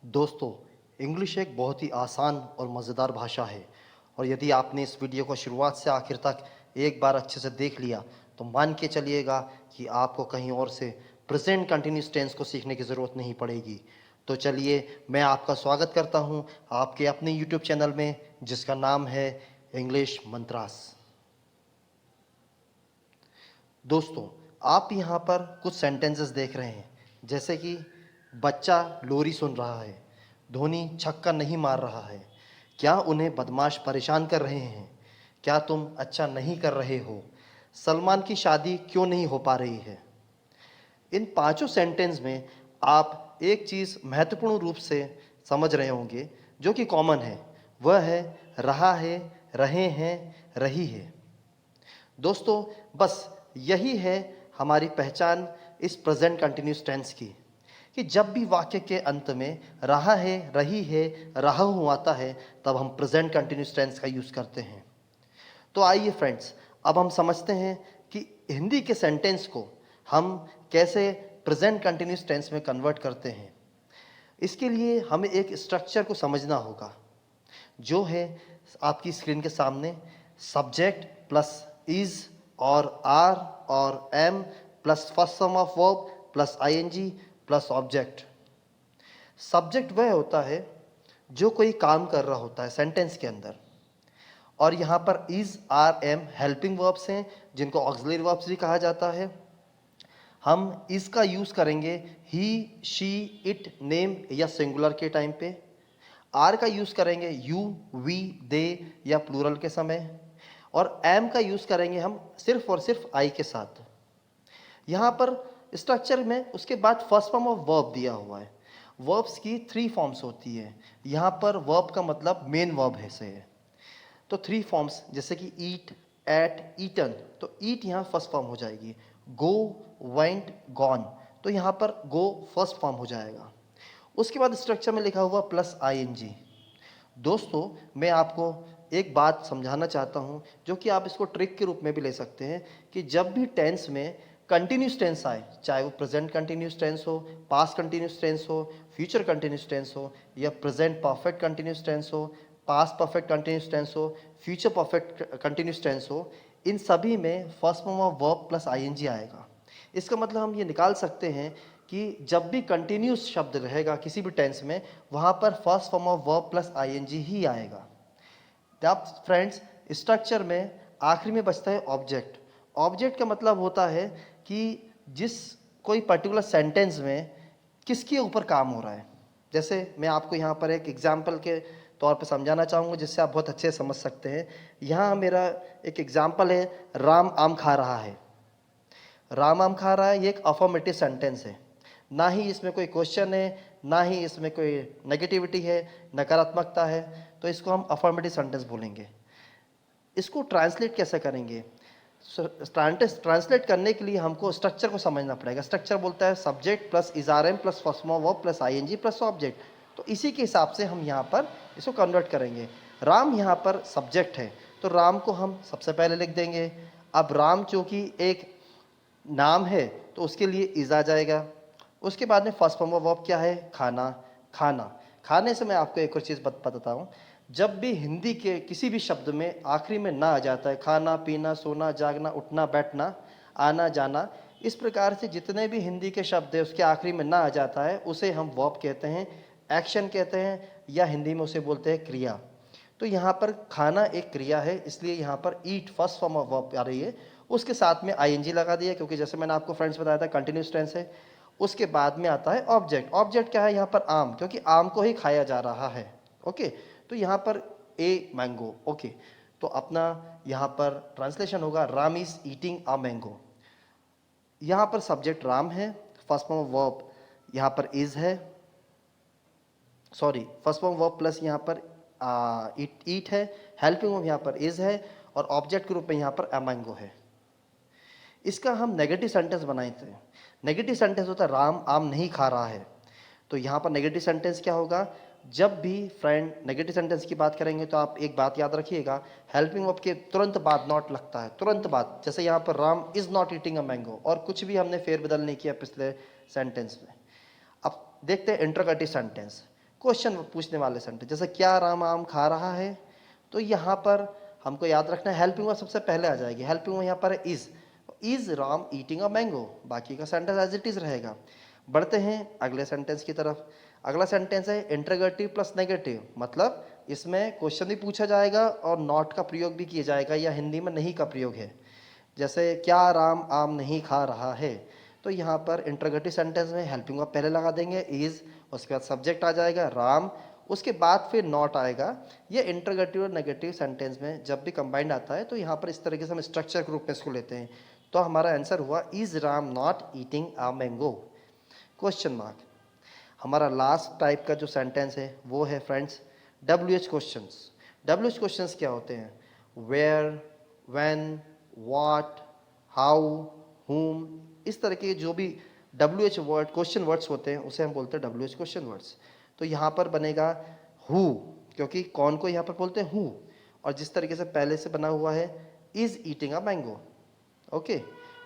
दोस्तों, इंग्लिश एक बहुत ही आसान और मज़ेदार भाषा है और यदि आपने इस वीडियो को शुरुआत से आखिर तक एक बार अच्छे से देख लिया तो मान के चलिएगा कि आपको कहीं और से प्रेजेंट कंटिन्यूस टेंस को सीखने की ज़रूरत नहीं पड़ेगी। तो चलिए, मैं आपका स्वागत करता हूं आपके अपने यूट्यूब चैनल में, जिसका नाम है इंग्लिश मंत्रास। दोस्तों, आप यहाँ पर कुछ सेंटेंसेस देख रहे हैं, जैसे कि बच्चा लोरी सुन रहा है, धोनी छक्का नहीं मार रहा है, क्या उन्हें बदमाश परेशान कर रहे हैं, क्या तुम अच्छा नहीं कर रहे हो, सलमान की शादी क्यों नहीं हो पा रही है। इन पांचों सेंटेंस में आप एक चीज़ महत्वपूर्ण रूप से समझ रहे होंगे, जो कि कॉमन है। वह है रहा है, रहे हैं, रही है। दोस्तों, बस यही है हमारी पहचान इस प्रेजेंट कंटिन्यूस टेंस की, कि जब भी वाक्य के अंत में रहा है, रही है, रहा हूँ आता है, तब हम प्रेजेंट कंटिन्यूस टेंस का यूज़ करते हैं। तो आइए फ्रेंड्स, अब हम समझते हैं कि हिंदी के सेंटेंस को हम कैसे प्रेजेंट कंटिन्यूस टेंस में कन्वर्ट करते हैं। इसके लिए हमें एक स्ट्रक्चर को समझना होगा, जो है आपकी स्क्रीन के सामने। सब्जेक्ट प्लस इज और आर और एम प्लस फर्स्ट सम of verb plus ING plus object. Subject वह होता है जो कोई काम कर रहा होता है सेंटेंस के अंदर, और यहाँ पर is R am helping verbs हैं, जिनको ऑक्सिलरी वर्ब्स भी कहा जाता है। हम इसका यूज़ करेंगे ही, शी, इट, नेम या सिंगुलर के टाइम पे। आर का यूज़ करेंगे यू, वी, दे या प्लूरल के समय। और एम का यूज़ करेंगे हम सिर्फ और सिर्फ आई के साथ। यहाँ पर स्ट्रक्चर में उसके बाद फर्स्ट फॉर्म ऑफ वर्ब दिया हुआ है। वर्ब्स की 3 फॉर्म्स होती है। यहाँ पर वर्ब का मतलब मेन वर्ब है से है। तो 3 फॉर्म्स, जैसे कि ईट, एट, ईटन। तो ईट यहाँ फर्स्ट फॉर्म हो जाएगी। गो, वेंट, गॉन। तो यहाँ पर गो फर्स्ट फॉर्म हो जाएगा। उसके बाद स्ट्रक्चर में लिखा हुआ प्लस आईएनजी। दोस्तों, मैं आपको एक बात समझाना चाहता हूँ, जो कि आप इसको ट्रिक के रूप में भी ले सकते हैं, कि जब भी टेंस में कंटिन्यूस टेंस आए, चाहे वो प्रेजेंट कंटिन्यूस टेंस हो, पास्ट कंटिन्यूस टेंस हो, फ्यूचर कंटिन्यूस टेंस हो, या प्रेजेंट परफेक्ट कंटिन्यूस टेंस हो, पास्ट परफेक्ट कंटिन्यूस टेंस हो, फ्यूचर परफेक्ट कंटिन्यूस टेंस हो, इन सभी में first form of verb plus ING आएगा। इसका मतलब हम ये निकाल सकते हैं कि जब भी कंटिन्यूस शब्द रहेगा किसी भी टेंस में, वहाँ पर first form of verb plus I N G ही आएगा। अब फ्रेंड्स, स्ट्रक्चर में आखिरी में बचता है ऑब्जेक्ट। ऑब्जेक्ट का मतलब होता है कि जिस कोई पर्टिकुलर सेंटेंस में किसके ऊपर काम हो रहा है। जैसे मैं आपको यहाँ पर एक एग्जाम्पल के तौर पे समझाना चाहूँगा, जिससे आप बहुत अच्छे से समझ सकते हैं। यहाँ मेरा एक एग्जाम्पल है, राम आम खा रहा है। राम आम खा रहा है, ये एक अफर्मेटिव सेंटेंस है। ना ही इसमें कोई क्वेश्चन है, ना ही इसमें कोई नेगेटिविटी है, नकारात्मकता है। तो इसको हम अफर्मेटिव सेंटेंस बोलेंगे। इसको ट्रांसलेट कैसे करेंगे? ट्रांसलेट करने के लिए हमको स्ट्रक्चर को समझना पड़ेगा। स्ट्रक्चर बोलता है subject plus is are am plus first form verb plus ING plus object. तो इसी के हिसाब से हम यहाँ पर इसको कन्वर्ट करेंगे। राम यहाँ पर सब्जेक्ट है, तो राम को हम सबसे पहले लिख देंगे। अब राम चूंकि एक नाम है, तो उसके लिए इज आ जाएगा। उसके बाद में फर्स्ट फॉर्म ऑफ वर्ब क्या है? खाना। खाना। खाने से मैं आपको एक और चीज़ बताता हूँ। जब भी हिंदी के किसी भी शब्द में आखिरी में ना आ जाता है, खाना, पीना, सोना, जागना, उठना, बैठना, आना, जाना, इस प्रकार से जितने भी हिंदी के शब्द है उसके आखिरी में ना आ जाता है, उसे हम वर्ब कहते हैं, एक्शन कहते हैं, या हिंदी में उसे बोलते हैं क्रिया। तो यहाँ पर खाना एक क्रिया है, इसलिए यहाँ पर eat first form of verb आ रही है। उसके साथ में आईएनजी लगा दिया, क्योंकि जैसे मैंने आपको फ्रेंड्स बताया था कंटिन्यूस टेंस है। उसके बाद में आता है ऑब्जेक्ट। ऑब्जेक्ट क्या है यहाँ पर? आम, क्योंकि आम को ही खाया जा रहा है। ओके, तो यहाँ पर ए मैंगो। ओके, तो अपना यहाँ पर ट्रांसलेशन होगा Ram is eating a mango. यहाँ पर सब्जेक्ट राम है, फर्स्ट फॉर्म ऑफ वर्ब यहाँ पर इज है, sorry first form verb plus यहाँ पर ईट है, हेल्पिंग वर्ब यहाँ पर इज है, और ऑब्जेक्ट के रूप में यहाँ पर अ मैंगो है। इसका हम नेगेटिव सेंटेंस बनाए थे। नेगेटिव सेंटेंस होता है राम आम नहीं खा रहा है। तो यहाँ पर नेगेटिव सेंटेंस क्या होगा? जब भी फ्रेंड नेगेटिव सेंटेंस की बात करेंगे तो आप एक बात याद रखिएगा, हेल्पिंग वर्ब के तुरंत बाद नॉट लगता है, तुरंत बाद। जैसे यहाँ पर Ram is not eating a mango, और कुछ भी हमने फेरबदल नहीं किया पिछले सेंटेंस में। अब देखते हैं इंटरोगेटिव सेंटेंस। क्वेश्चन पूछने वाले सेंटेंस, जैसे क्या राम आम खा रहा है, तो यहाँ पर हमको याद रखना है हेल्पिंग वर्ब सबसे पहले आ जाएगी। हेल्पिंग वर्ब यहाँ पर है is Ram eating a mango, बाकी का सेंटेंस एज इट इज रहेगा। बढ़ते हैं अगले सेंटेंस की तरफ। अगला सेंटेंस है इंटरोगेटिव प्लस नेगेटिव, मतलब इसमें क्वेश्चन भी पूछा जाएगा और नॉट का प्रयोग भी किया जाएगा, या हिंदी में नहीं का प्रयोग है। जैसे क्या राम आम नहीं खा रहा है, तो यहाँ पर इंटरोगेटिव सेंटेंस में हेल्पिंग वर्ब पहले लगा देंगे इज, उसके बाद सब्जेक्ट आ जाएगा राम, उसके बाद फिर नॉट आएगा। ये इंटरोगेटिव और नेगेटिव सेंटेंस में जब भी कंबाइंड आता है तो यहाँ पर इस तरीके से हम स्ट्रक्चर के रूप में इसको लेते हैं। तो हमारा आंसर हुआ is Ram not eating a mango, question mark. हमारा लास्ट टाइप का जो सेंटेंस है वो है friends WH questions. WH questions क्या होते हैं? Where, when, what, how, whom, इस तरह के जो भी WH वर्ड क्वेश्चन वर्ड्स होते हैं उसे हम बोलते हैं WH क्वेश्चन वर्ड्स। तो यहाँ पर बनेगा हु, क्योंकि कौन को यहाँ पर बोलते हैं हु, और जिस तरीके से पहले से बना हुआ है is eating a mango, okay,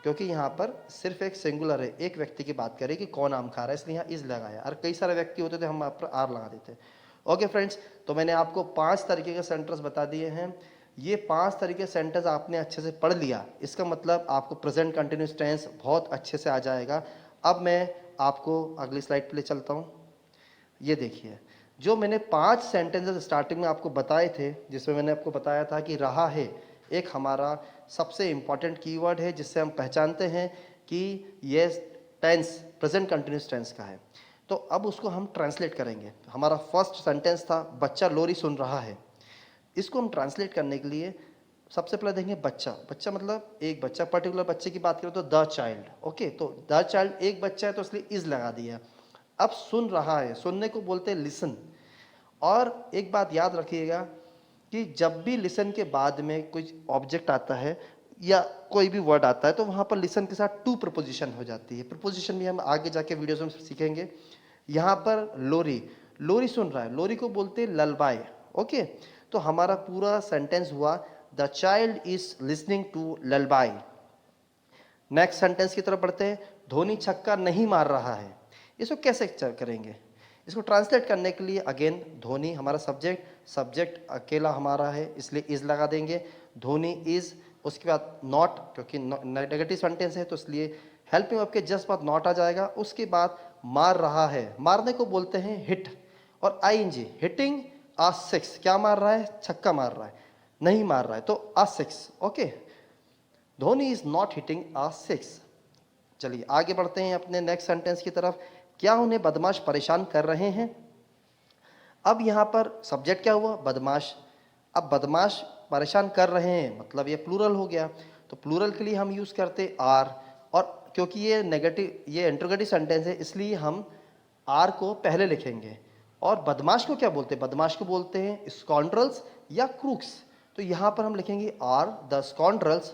क्योंकि यहाँ पर सिर्फ एक सिंगुलर है, एक व्यक्ति की बात करें कि कौन आम खा रहा है, इसलिए यहाँ इज लगाया, और कई सारे व्यक्ति होते थे हम यहाँ पर आर लगा देते। ओके फ्रेंड्स, तो मैंने आपको 5 तरीके के सेंटेंस बता दिए हैं। ये 5 तरीके सेंटेंस आपने अच्छे से पढ़ लिया, इसका मतलब आपको प्रेजेंट कंटिन्यूस टेंस बहुत अच्छे से आ जाएगा। अब मैं आपको अगली स्लाइड पे ले चलता हूँ। ये देखिए, जो मैंने 5 सेंटेंसेस स्टार्टिंग में आपको बताए थे, जिसमें मैंने आपको बताया था कि रहा है एक हमारा सबसे इंपॉर्टेंट कीवर्ड है जिससे हम पहचानते हैं कि ये टेंस प्रेजेंट कंटिन्यूस टेंस का है। तो अब उसको हम ट्रांसलेट करेंगे। हमारा फर्स्ट सेंटेंस था बच्चा लोरी सुन रहा है। इसको हम ट्रांसलेट करने के लिए सबसे पहले देखेंगे बच्चा। बच्चा मतलब एक बच्चा, पर्टिकुलर बच्चे की बात करें तो द चाइल्ड, ओके। तो द चाइल्ड एक बच्चा है तो इसलिए इज लगा दिया। अब सुन रहा है, सुनने को बोलते हैं लिसन। और एक बात याद रखिएगा कि जब भी लिसन के बाद में कोई ऑब्जेक्ट आता है या कोई भी वर्ड आता है तो वहाँ पर लिसन के साथ टू प्रपोजिशन हो जाती है। प्रपोजिशन भी हम आगे जाके वीडियोस में सीखेंगे। यहाँ पर लोरी, लोरी सुन रहा है, लोरी को बोलते हैं ललबाई, ओके। तो हमारा पूरा सेंटेंस हुआ the child is listening to lullaby. Next sentence की तरफ बढ़ते हैं। धोनी छक्का नहीं मार रहा है, इसको कैसे करेंगे? इसको ट्रांसलेट करने के लिए अगेन धोनी हमारा सब्जेक्ट, सब्जेक्ट अकेला हमारा है इसलिए इज लगा देंगे, धोनी इज। उसके बाद नॉट, क्योंकि नेगेटिव सेंटेंस है तो इसलिए हेल्पिंग वर्ब के जस्ट बाद नॉट आ जाएगा। उसके बाद मार रहा है, मारने को बोलते हैं हिट, और आईएनजी हिटिंग आ सिक्स, क्या मार रहा है? छक्का मार रहा है, नहीं मार रहा है तो a six, okay. Dhoni is not hitting a six. चलिए आगे बढ़ते हैं अपने नेक्स्ट सेंटेंस की तरफ। क्या उन्हें बदमाश परेशान कर रहे हैं? अब यहाँ पर सब्जेक्ट क्या हुआ? बदमाश। अब बदमाश परेशान कर रहे हैं मतलब ये प्लूरल हो गया, तो प्लूरल के लिए हम यूज करते आर, और क्योंकि ये नेगेटिव, ये इंटरोगेटिव सेंटेंस है इसलिए हम आर को पहले लिखेंगे। और बदमाश को क्या बोलते हैं? बदमाश को बोलते हैं स्कॉन्ड्रल्स या क्रूक्स। तो यहाँ पर हम लिखेंगे आर द स्कॉन्ड्रल्स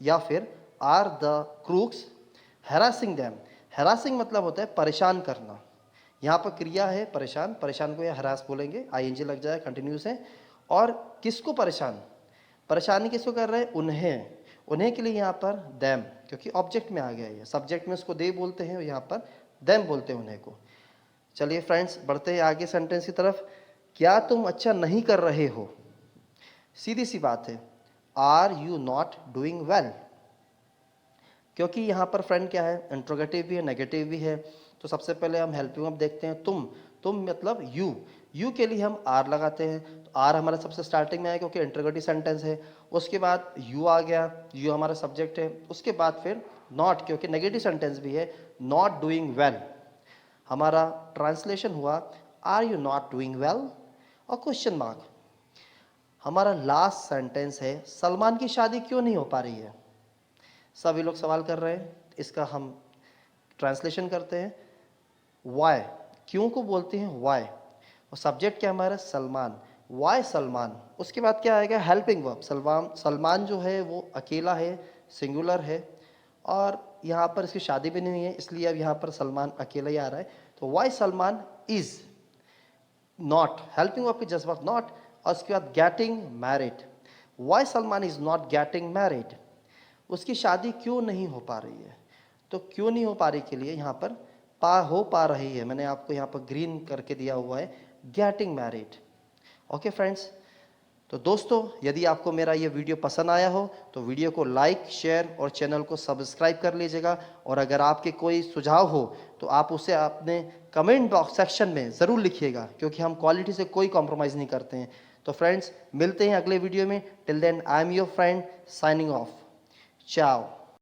या फिर आर द क्रूक्स हैरासिंग दैम। हैरासिंग मतलब होता है परेशान करना। यहाँ पर क्रिया है परेशान, परेशान को या हरास बोलेंगे, आईएनजी लग जाए, कंटिन्यूस है। और किसको परेशान, परेशानी किसको कर रहे हैं? उन्हें, उन्हें के लिए यहाँ पर दैम, क्योंकि ऑब्जेक्ट में आ गया है, सब्जेक्ट में उसको दे बोलते हैं और यहाँ पर दैम बोलते हैं उन्हें को। चलिए फ्रेंड्स बढ़ते हैं आगे सेंटेंस की तरफ। क्या तुम अच्छा नहीं कर रहे हो? सीधी सी बात है, are you not doing well, क्योंकि यहाँ पर फ्रेंड क्या है? इंट्रोगेटिव भी है, नेगेटिव भी है। तो सबसे पहले हम हेल्पिंग वर्ब देखते हैं, तुम मतलब यू, यू के लिए हम आर लगाते हैं। तो आर हमारा सबसे स्टार्टिंग में आया क्योंकि इंट्रोगेटिव सेंटेंस है। उसके बाद यू आ गया, यू हमारा सब्जेक्ट है। उसके बाद फिर नॉट, क्योंकि नेगेटिव सेंटेंस भी है, नॉट डूइंग वेल। हमारा ट्रांसलेशन हुआ are you not doing well और क्वेश्चन मार्क। हमारा लास्ट सेंटेंस है सलमान की शादी क्यों नहीं हो पा रही है? सभी लोग सवाल कर रहे हैं, इसका हम ट्रांसलेशन करते हैं। वाई, क्यों को बोलते हैं वाई, और सब्जेक्ट क्या हमारा? सलमान, वाई सलमान। उसके बाद क्या आएगा? Helping verb. सलमान, सलमान जो है वो अकेला है, सिंगुलर है, और यहाँ पर इसकी शादी भी नहीं है इसलिए अब यहाँ पर सलमान अकेला ही आ रहा है। तो why Salman is not, helping verb की जस्ट वर्ब नॉट, और उसके बाद getting married. Why Salman is not getting married, उसकी शादी क्यों नहीं हो पा रही है? तो क्यों नहीं हो पा रही के लिए यहाँ पर हो पा रही है, मैंने आपको यहाँ पर ग्रीन करके दिया हुआ है, गेटिंग मैरिड। ओके फ्रेंड्स, तो दोस्तों यदि आपको मेरा ये वीडियो पसंद आया हो तो वीडियो को लाइक, शेयर और चैनल को सब्सक्राइब कर लीजिएगा। और अगर आपके कोई सुझाव हो तो आप उसे अपने कमेंट बॉक्स सेक्शन में ज़रूर लिखिएगा, क्योंकि हम क्वालिटी से कोई कॉम्प्रोमाइज़ नहीं करते हैं। तो फ्रेंड्स, मिलते हैं अगले वीडियो में। Till then, I am your friend signing off. चाओ।